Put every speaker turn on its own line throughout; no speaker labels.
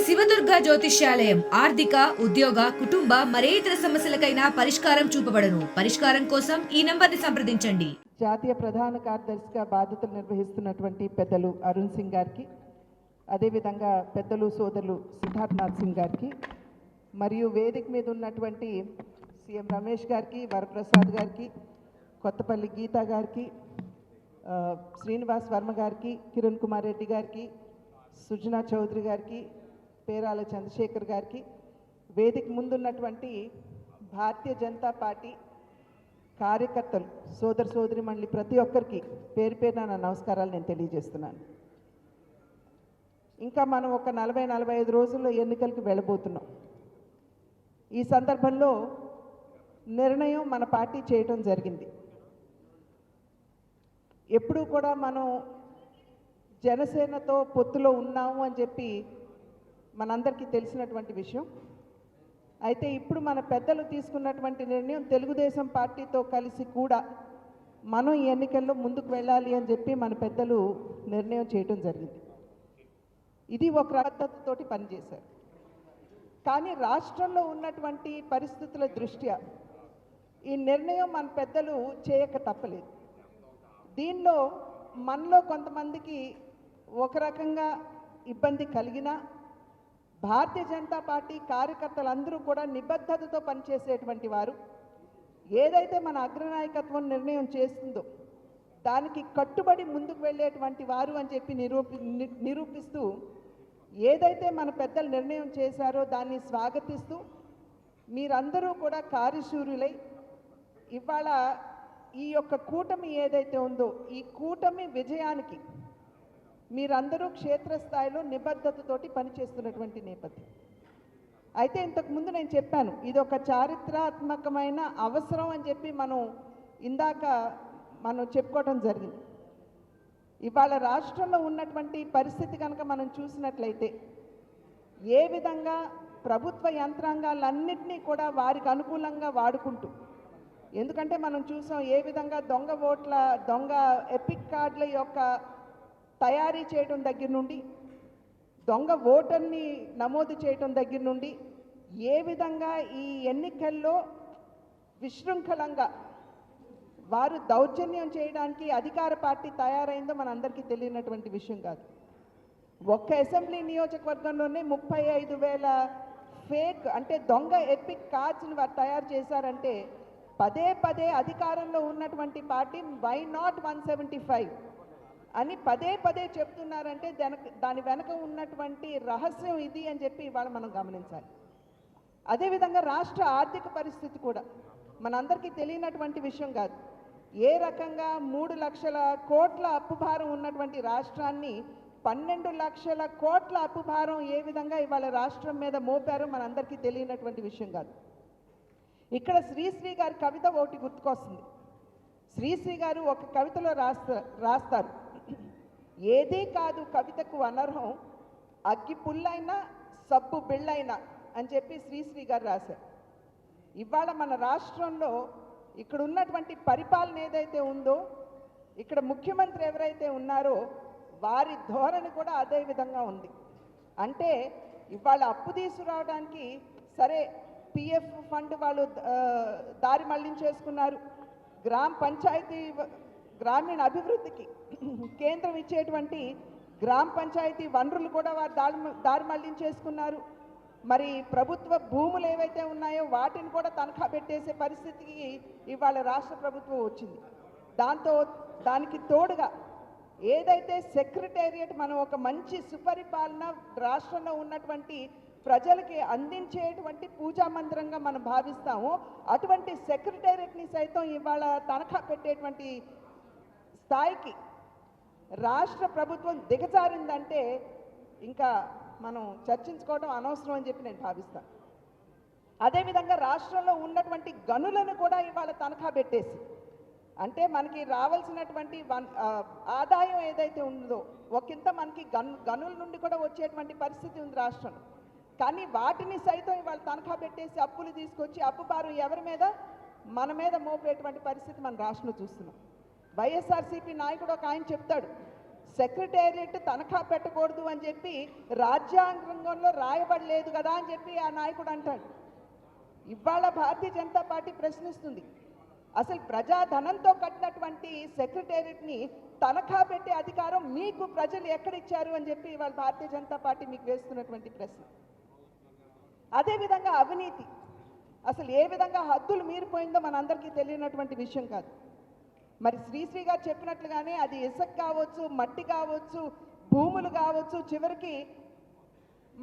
శివదుర్గ జ్యోతిష్యాలయం ఆర్థిక ఉద్యోగ కుటుంబ మరే ఇతర సమస్యలకైనా పరిష్కారం చూపబడను. పరిష్కారం కోసం ఈ నంబర్ని సంప్రదించండి.
జాతీయ ప్రధాన కార్యదర్శిగా బాధ్యతలు నిర్వహిస్తున్నటువంటి పెద్దలు అరుణ్ సింగ్ గారికి, అదేవిధంగా పెద్దలు సోదరులు సిద్ధార్థనాథ్ సింగ్ గారికి, మరియు వేదిక మీద ఉన్నటువంటి సీఎం రమేష్ గారికి, వరప్రసాద్ గారికి, కొత్తపల్లి గీతా గారికి, శ్రీనివాస్ వర్మ గారికి, కిరణ్ కుమార్ రెడ్డి గారికి, సుజనా చౌదరి గారికి, పేరాల చంద్రశేఖర్ గారికి, వేదిక ముందున్నటువంటి భారతీయ జనతా పార్టీ కార్యకర్తలు సోదర సోదరిమణులు ప్రతి ఒక్కరికి పేరు పేరున నా నమస్కారాలు నేను తెలియజేస్తున్నాను. ఇంకా మనం ఒక 40-45 రోజుల్లో ఎన్నికలకు వెళ్ళబోతున్నాం. ఈ సందర్భంలో నిర్ణయం మన పార్టీ చేయటం జరిగింది. ఎప్పుడూ కూడా మనం జనసేనతో పొత్తులో ఉన్నాము అని చెప్పి మనందరికీ తెలిసినటువంటి విషయం. అయితే ఇప్పుడు మన పెద్దలు తీసుకున్నటువంటి నిర్ణయం తెలుగుదేశం పార్టీతో కలిసి కూడా మనం ఈ ఎన్నికల్లో ముందుకు వెళ్ళాలి అని చెప్పి మన పెద్దలు నిర్ణయం చేయటం జరిగింది. ఇది ఒక పద్ధతితోటి పనిచేశారు. కానీ రాష్ట్రంలో ఉన్నటువంటి పరిస్థితుల దృష్ట్యా ఈ నిర్ణయం మన పెద్దలు చేయక తప్పలేదు. దీనిలో మనలో కొంతమందికి ఒక రకంగా ఇబ్బంది కలిగినా భారతీయ జనతా పార్టీ కార్యకర్తలందరూ కూడా నిబద్ధతతో పనిచేసేటువంటి వారు, ఏదైతే మన అగ్రనాయకత్వం నిర్ణయం చేస్తుందో దానికి కట్టుబడి ముందుకు వెళ్ళేటువంటి వారు అని చెప్పి నిరూపిస్తూ ఏదైతే మన పెద్దలు నిర్ణయం చేశారో దాన్ని స్వాగతిస్తూ మీరందరూ కూడా కార్యశూరులై ఇవాళ ఈ యొక్క కూటమి ఏదైతే ఉందో ఈ కూటమి విజయానికి మీరందరూ క్షేత్రస్థాయిలో నిబద్ధతతోటి పనిచేస్తున్నటువంటి నేపథ్యం. అయితే ఇంతకుముందు నేను చెప్పాను, ఇది ఒక చారిత్రాత్మకమైన అవసరం అని చెప్పి ఇందాక మనం చెప్పుకోవడం జరిగింది. ఇవాళ రాష్ట్రంలో ఉన్నటువంటి పరిస్థితి కనుక మనం చూసినట్లయితే ఏ విధంగా ప్రభుత్వ యంత్రాంగాలన్నింటినీ కూడా వారికి అనుకూలంగా వాడుకుంటూ, ఎందుకంటే మనం చూసాం ఏ విధంగా దొంగ ఎపిక్ కార్డుల యొక్క తయారీ చేయడం దగ్గర నుండి, దొంగ ఓటర్ని నమోదు చేయడం దగ్గర నుండి, ఏ విధంగా ఈ ఎన్నికల్లో విశృంఖలంగా వారు దౌర్జన్యం చేయడానికి అధికార పార్టీ తయారైందో మనందరికీ తెలియనటువంటి విషయం కాదు. ఒక్క అసెంబ్లీ నియోజకవర్గంలోనే 35,000 ఫేక్ అంటే దొంగ ఎపిక్ కార్డ్స్ని వారు తయారు చేశారంటే పదే అధికారంలో ఉన్నటువంటి పార్టీ వై నాట్ 175 అని పదే చెప్తున్నారంటే దాని వెనక ఉన్నటువంటి రహస్యం ఇది అని చెప్పి ఇవాళ మనం గమనించాలి. అదేవిధంగా రాష్ట్ర ఆర్థిక పరిస్థితి కూడా మనందరికీ తెలియనటువంటి విషయం కాదు. ఏ రకంగా 3 లక్షల కోట్ల అప్పు భారం ఉన్నటువంటి రాష్ట్రాన్ని 12 లక్షల కోట్ల అప్పు భారం ఏ విధంగా ఇవాళ రాష్ట్రం మీద మోపారో మనందరికీ తెలియనటువంటి విషయం కాదు. ఇక్కడ శ్రీశ్రీ గారి కవిత ఒకటి గుర్తుకొస్తుంది. శ్రీశ్రీ గారు ఒక కవితలో రాస్తారు, ఏదీ కాదు కవితకు అనర్హం, అగ్గి పుల్లైనా సబ్బు బిళ్ళైనా అని చెప్పి శ్రీశ్రీ గారు రాశారు. ఇవాళ మన రాష్ట్రంలో ఇక్కడ ఉన్నటువంటి పరిపాలన ఏదైతే ఉందో, ఇక్కడ ముఖ్యమంత్రి ఎవరైతే ఉన్నారో వారి ధోరణి కూడా అదే విధంగా ఉంది. అంటే ఇవాళ అప్పు తీసుకురావడానికి సరే పిఎఫ్ ఫండ్ వాళ్ళు దారి మళ్లించేసుకున్నారు, గ్రామీణ అభివృద్ధికి కేంద్రం ఇచ్చేటువంటి గ్రామ పంచాయతీ వనరులు కూడా వారు దారి మళ్లించేసుకున్నారు. మరి ప్రభుత్వ భూములు ఏవైతే ఉన్నాయో వాటిని కూడా తనఖా పెట్టేసే పరిస్థితికి ఇవాళ రాష్ట్ర ప్రభుత్వం వచ్చింది. దానికి తోడుగా ఏదైతే సెక్రటేరియట్ మనం ఒక మంచి సుపరిపాలన రాష్ట్రంలో ఉన్నటువంటి ప్రజలకి అందించేటువంటి పూజా మందిరంగా మనం భావిస్తామో అటువంటి సెక్రటేరియట్ని సైతం ఇవాళ తనఖా పెట్టేటువంటి స్థాయికి రాష్ట్ర ప్రభుత్వం దిగజారిందంటే ఇంకా మనం చర్చించుకోవడం అనవసరం అని చెప్పి నేను భావిస్తాను. అదేవిధంగా రాష్ట్రంలో ఉన్నటువంటి గనులను కూడా ఇవాళ తనఖా పెట్టేసి, అంటే మనకి రావాల్సినటువంటి ఆదాయం ఏదైతే ఉందో ఒకంత మనకి గనుల నుండి కూడా వచ్చేటువంటి పరిస్థితి ఉంది రాష్ట్రంలో. కానీ వాటిని సైతం ఇవాళ తనఖా పెట్టేసి అప్పులు తీసుకొచ్చి అప్పు భారం ఎవరి మీద, మన మీద మోపేటువంటి పరిస్థితి మన రాష్ట్రంలో చూస్తున్నాం. వైఎస్ఆర్సీపీ నాయకుడు ఒక ఆయన చెప్తాడు, సెక్రటేరియట్ తనఖా పెట్టకూడదు అని చెప్పి రాజ్యాంగంలో రాయబడలేదు కదా అని చెప్పి ఆ నాయకుడు అంటాడు. ఇవాళ భారతీయ జనతా పార్టీ ప్రశ్నిస్తుంది, అసలు ప్రజాధనంతో కట్టినటువంటి సెక్రటేరియట్ని తనఖా పెట్టే అధికారం మీకు ప్రజలు ఎక్కడిచ్చారు అని చెప్పి ఇవాళ భారతీయ జనతా పార్టీ మీకు వేస్తున్నటువంటి ప్రశ్న. అదేవిధంగా అవినీతి అసలు ఏ విధంగా హద్దులు మీరిపోయిందో మనందరికీ తెలియనటువంటి విషయం కాదు. మరి శ్రీశ్రీ గారు చెప్పినట్లుగానే అది ఇసుక కావచ్చు, మట్టి కావచ్చు, భూములు కావచ్చు, చివరికి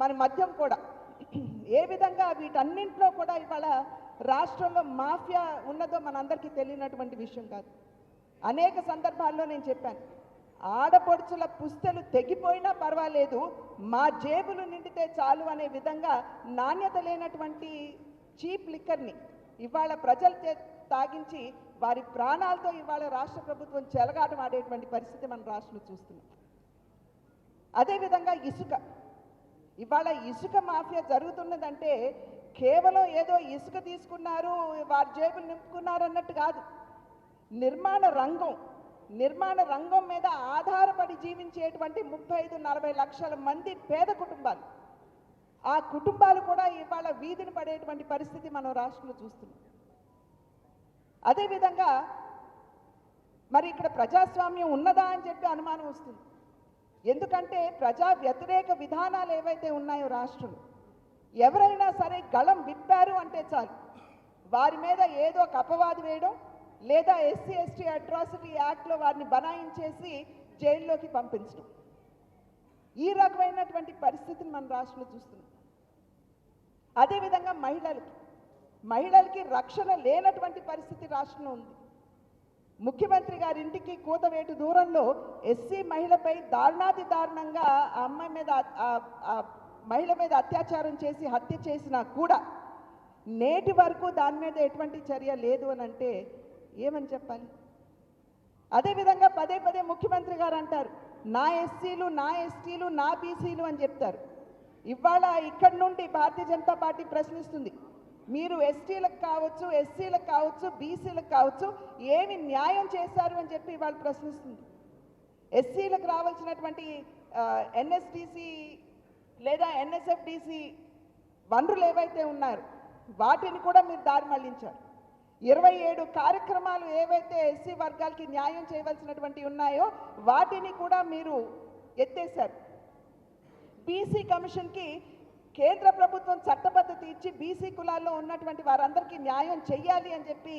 మన మద్యం కూడా, ఏ విధంగా వీటన్నింటిలో కూడా ఇవాళ రాష్ట్రంలో మాఫియా ఉన్నదో మనందరికీ తెలియనటువంటి విషయం కాదు. అనేక సందర్భాల్లో నేను చెప్పాను, ఆడపడుచుల పుస్తలు తెగిపోయినా పర్వాలేదు, మా జేబులు నిండితే చాలు అనే విధంగా నాణ్యత లేనటువంటి చీప్ లిక్కర్ని ఇవాళ ప్రజలు తాగించి వారి ప్రాణాలతో ఇవాళ రాష్ట్ర ప్రభుత్వం చెలగాటం ఆడేటువంటి పరిస్థితి మన రాష్ట్రంలో చూస్తున్నాం. అదేవిధంగా ఇసుక, ఇవాళ ఇసుక మాఫియా జరుగుతున్నదంటే కేవలం ఏదో ఇసుక తీసుకున్నారు, వారి జేబులు నింపుకున్నారు అన్నట్టు కాదు. నిర్మాణ రంగం మీద ఆధారపడి జీవించేటువంటి 35-40 లక్షల మంది పేద కుటుంబాలు, ఆ కుటుంబాలు కూడా ఇవాళ వీధిని పడేటువంటి పరిస్థితి మనం రాష్ట్రంలో చూస్తున్నాం. అదేవిధంగా మరి ఇక్కడ ప్రజాస్వామ్యం ఉన్నదా అని చెప్పి అనుమానం వస్తుంది. ఎందుకంటే ప్రజా వ్యతిరేక విధానాలు ఏవైతే ఉన్నాయో రాష్ట్రంలో, ఎవరైనా సరే గళం విప్పారు అంటే చాలు వారి మీద ఏదో ఒక అపవాదు వేయడం, లేదా SC/ST అట్రాసిటీ యాక్ట్లో వారిని బనాయించేసి జైల్లోకి పంపించడం, ఈ రకమైనటువంటి పరిస్థితిని మన రాష్ట్రంలో చూస్తున్నాం. అదేవిధంగా మహిళలకి రక్షణ లేనటువంటి పరిస్థితి రాష్ట్రంలో ఉంది. ముఖ్యమంత్రి గారి ఇంటికి కూతవేటు దూరంలో ఎస్సీ మహిళపై దారుణాతి దారుణంగా ఆ అమ్మాయి మీద మహిళ మీద అత్యాచారం చేసి హత్య చేసినా కూడా నేటి వరకు దాని మీద ఎటువంటి చర్య లేదు అని అంటే ఏమని చెప్పాలి? అదేవిధంగా పదే పదే ముఖ్యమంత్రి గారు అంటారు, నా ఎస్సీలు, నా ఎస్టీలు, నా బీసీలు అని చెప్తారు. ఇవాళ ఇక్కడి నుండి భారతీయ జనతా పార్టీ ప్రశ్నిస్తుంది, మీరు ఎస్టీలకు కావచ్చు, ఎస్సీలకు కావచ్చు, బీసీలకు కావచ్చు ఏమి న్యాయం చేశారు అని చెప్పి వాళ్ళు ప్రశ్నిస్తుంది. ఎస్సీలకు రావాల్సినటువంటి NSDC లేదా NSFDC వనరులు ఏవైతే ఉన్నాయో వాటిని కూడా మీరు దారి మళ్లించారు. 27 కార్యక్రమాలు ఏవైతే ఎస్సీ వర్గాలకి న్యాయం చేయవలసినటువంటి ఉన్నాయో వాటిని కూడా మీరు ఎత్తేశారు. బీసీ కమిషన్కి కేంద్ర ప్రభుత్వం చట్టబద్ధత ఇచ్చి బీసీ కులాల్లో ఉన్నటువంటి వారందరికీ న్యాయం చెయ్యాలి అని చెప్పి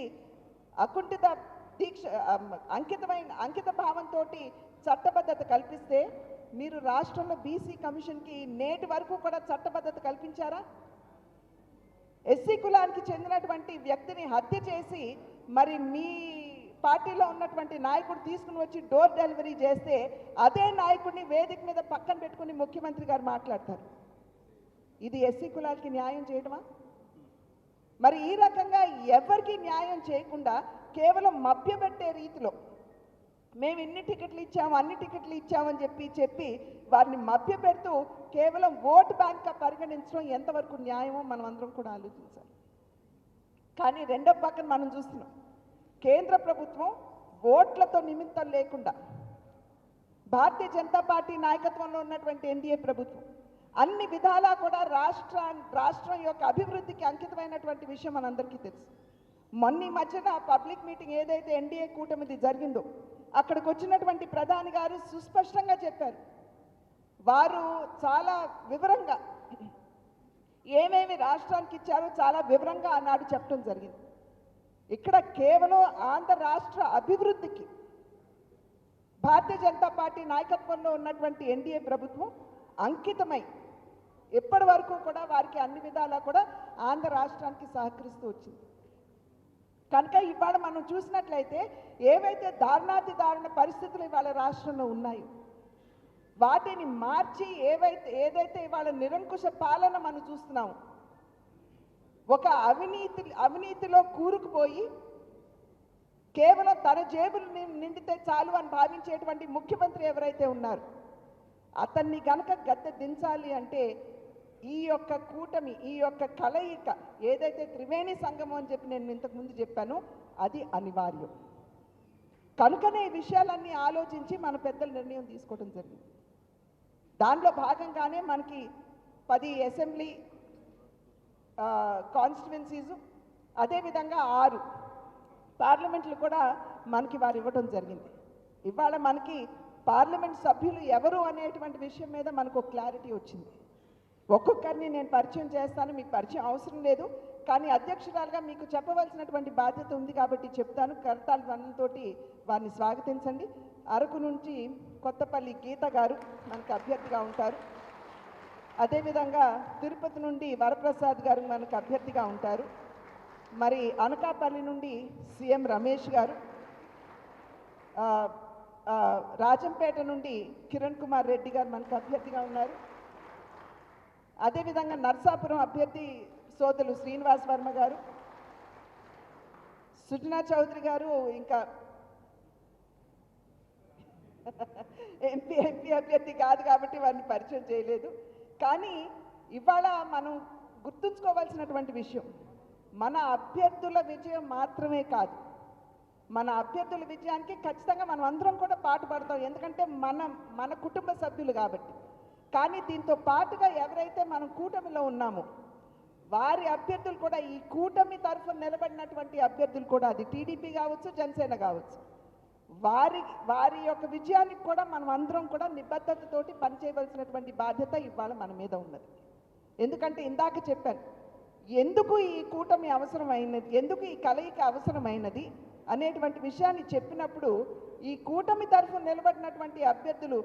అకుంఠిత దీక్ష అంకిత భావంతో చట్టబద్ధత కల్పిస్తే మీరు రాష్ట్రంలో బీసీ కమిషన్కి నేటి వరకు కూడా చట్టబద్ధత కల్పించారా? ఎస్సీ కులానికి చెందినటువంటి వ్యక్తిని హత్య చేసి మరి మీ పార్టీలో ఉన్నటువంటి నాయకుడు తీసుకుని వచ్చి డోర్ డెలివరీ చేస్తే అదే నాయకుడిని వేదిక మీద పక్కన పెట్టుకుని ముఖ్యమంత్రి గారు మాట్లాడతారు. ఇది ఎస్సీ కులాలకి న్యాయం చేయడమా? మరి ఈ రకంగా ఎవరికి న్యాయం చేయకుండా కేవలం మభ్యపెట్టే రీతిలో మేము ఇన్ని టికెట్లు ఇచ్చాము, అన్ని టికెట్లు ఇచ్చామని చెప్పి వారిని మభ్యపెడుతూ కేవలం ఓటు బ్యాంక్గా పరిగణించడం ఎంతవరకు న్యాయమో మనం అందరం కూడా ఆలోచించాలి. కానీ రెండో పక్కన మనం చూస్తున్నాం, కేంద్ర ప్రభుత్వం ఓట్లతో నిమిత్తం లేకుండా భారతీయ జనతా పార్టీ నాయకత్వంలో ఉన్నటువంటి ఎన్డీఏ ప్రభుత్వం అన్ని విధాలా కూడా రాష్ట్రం యొక్క అభివృద్ధికి అంకితమైనటువంటి విషయం మనందరికీ తెలుసు. మొన్న మధ్యన పబ్లిక్ మీటింగ్ ఏదైతే ఎన్డీఏ కూటమిది జరిగిందో అక్కడికి వచ్చినటువంటి ప్రధాని గారు సుస్పష్టంగా చెప్పారు, వారు చాలా వివరంగా ఏమేమి రాష్ట్రానికి ఇచ్చారో చాలా వివరంగా ఆనాడు చెప్పడం జరిగింది. ఇక్కడ కేవలం ఆంధ్ర రాష్ట్ర అభివృద్ధికి భారతీయ జనతా పార్టీ నాయకత్వంలో ఉన్నటువంటి ఎన్డీఏ ప్రభుత్వం అంకితమై ఎప్పటి వరకు కూడా వారికి అన్ని విధాలా కూడా ఆంధ్ర రాష్ట్రానికి సహకరిస్తూ వచ్చింది. కనుక ఇవాళ మనం చూసినట్లయితే ఏవైతే దారుణాతి దారుణ పరిస్థితులు ఇవాళ రాష్ట్రంలో ఉన్నాయో వాటిని మార్చి ఏదైతే ఇవాళ నిరంకుశ పాలన మనం చూస్తున్నాము, ఒక అవినీతిలో కూరుకుపోయి కేవలం తన జేబులు నిండితే చాలు అని భావించేటువంటి ముఖ్యమంత్రి ఎవరైతే ఉన్నారు అతన్ని గనక గద్దె దించాలి అంటే ఈ యొక్క కూటమి, ఈ యొక్క కలయిక ఏదైతే త్రివేణి సంగమం అని చెప్పి నేను ఇంతకుముందు చెప్పానో అది అనివార్యం. కనుకనే ఈ విషయాలన్నీ ఆలోచించి మన పెద్దల నిర్ణయం తీసుకోవడం జరిగింది. దానిలో భాగంగానే మనకి 10 అసెంబ్లీ కాన్స్టిట్యువెన్సీసు, అదేవిధంగా 6 పార్లమెంట్లు కూడా మనకి వారు ఇవ్వడం జరిగింది. ఇవాళ మనకి పార్లమెంట్ సభ్యులు ఎవరు అనేటువంటి విషయం మీద మనకు క్లారిటీ వచ్చింది. ఒక్కొక్కరిని నేను పరిచయం చేస్తాను, మీకు పరిచయం అవసరం లేదు, కానీ అధ్యక్షురాలుగా మీకు చెప్పవలసినటువంటి బాధ్యత ఉంది కాబట్టి చెప్తాను. కరతాళ ధ్వనులతోటి వారిని స్వాగతించండి. అరకు నుంచి కొత్తపల్లి గీత గారు మనకు అభ్యర్థిగా ఉంటారు. అదేవిధంగా తిరుపతి నుండి వరప్రసాద్ గారు మనకు అభ్యర్థిగా ఉంటారు. మరి అనకాపల్లి నుండి సీఎం రమేష్ గారు, రాజంపేట నుండి కిరణ్ కుమార్ రెడ్డి గారు మనకు అభ్యర్థిగా ఉన్నారు. అదేవిధంగా నర్సాపురం అభ్యర్థి సోదరులు శ్రీనివాస్ వర్మ గారు, సుజనా చౌదరి గారు, ఇంకా ఎంపీ అభ్యర్థి కాదు కాబట్టి వారిని పరిచయం చేయలేదు. కానీ ఇవాళ మనం గుర్తుంచుకోవాల్సినటువంటి విషయం, మన అభ్యర్థుల విజయం మాత్రమే కాదు, మన అభ్యర్థుల విజయానికి ఖచ్చితంగా మనం అందరం కూడా పాటుపడతాం, ఎందుకంటే మన కుటుంబ సభ్యులు కాబట్టి. కానీ దీంతో పాటుగా ఎవరైతే మనం కూటమిలో ఉన్నామో వారి అభ్యర్థులు కూడా, ఈ కూటమి తరఫున నిలబడినటువంటి అభ్యర్థులు కూడా, అది టీడీపీ కావచ్చు, జనసేన కావచ్చు, వారి యొక్క విజయానికి కూడా మనం అందరం కూడా నిబద్ధతతోటి పనిచేయవలసినటువంటి బాధ్యత ఇవాళ మన మీద ఉన్నది. ఎందుకంటే ఇందాక చెప్పాను, ఎందుకు ఈ కూటమి అవసరమైనది, ఎందుకు ఈ కలయిక అవసరమైనది అనేటువంటి విషయాన్ని చెప్పినప్పుడు, ఈ కూటమి తరఫున నిలబడినటువంటి అభ్యర్థులు,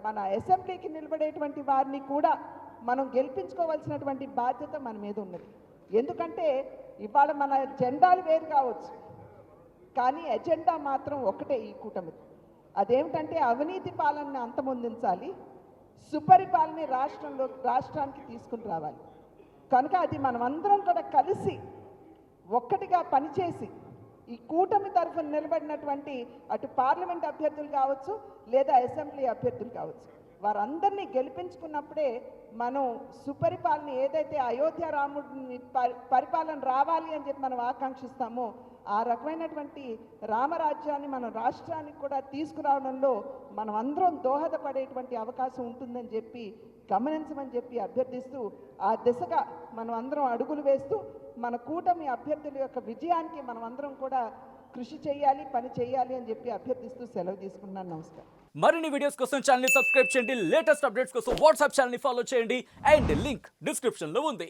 మన అసెంబ్లీకి నిలబడేటువంటి వారిని కూడా మనం గెలిపించుకోవాల్సినటువంటి బాధ్యత మన మీద ఉన్నది. ఎందుకంటే ఇవాళ మన జెండాలు వేరు కావచ్చు, కానీ ఎజెండా మాత్రం ఒకటే ఈ కూటమిది. అదేమిటంటే అవినీతి పాలనని అంతమొందించాలి, సుపరిపాలన రాష్ట్రానికి తీసుకుని రావాలి. కనుక అది మనమందరం కూడా కలిసి ఒక్కటిగా పనిచేసి ఈ కూటమి తరఫున నిలబడినటువంటి అటు పార్లమెంట్ అభ్యర్థులు కావచ్చు, లేదా అసెంబ్లీ అభ్యర్థులు కావచ్చు, వారందరినీ గెలిపించుకున్నప్పుడే మనం సుపరిపాలన, ఏదైతే అయోధ్య రాముడిని పరిపాలన రావాలి అని చెప్పి మనం ఆకాంక్షిస్తామో ఆ రకమైనటువంటి రామరాజ్యాన్ని మన రాష్ట్రానికి కూడా తీసుకురావడంలో మనం అందరం దోహదపడేటువంటి అవకాశం ఉంటుందని చెప్పి గమనించమని చెప్పి అభ్యర్థిస్తూ, ఆ దిశగా మనం అందరం అడుగులు వేస్తూ మన కూటమి అభ్యర్థుల యొక్క విజయానికి మనం అందరం కూడా కృషి చేయాలి, పని చేయాలి అని చెప్పి అభ్యర్థిస్తూ సెలవు తీసుకున్నాను. నమస్కారం.
మరిన్ని వీడియోస్ కోసం ఛానల్ ని సబ్స్క్రైబ్ చేయండి, లేటెస్ట్ అప్డేట్స్ కోసం వాట్సాప్ ఛానల్ ని ఫాలో చేయండి, అండ్ లింక్ డిస్క్రిప్షన్ లో ఉంది.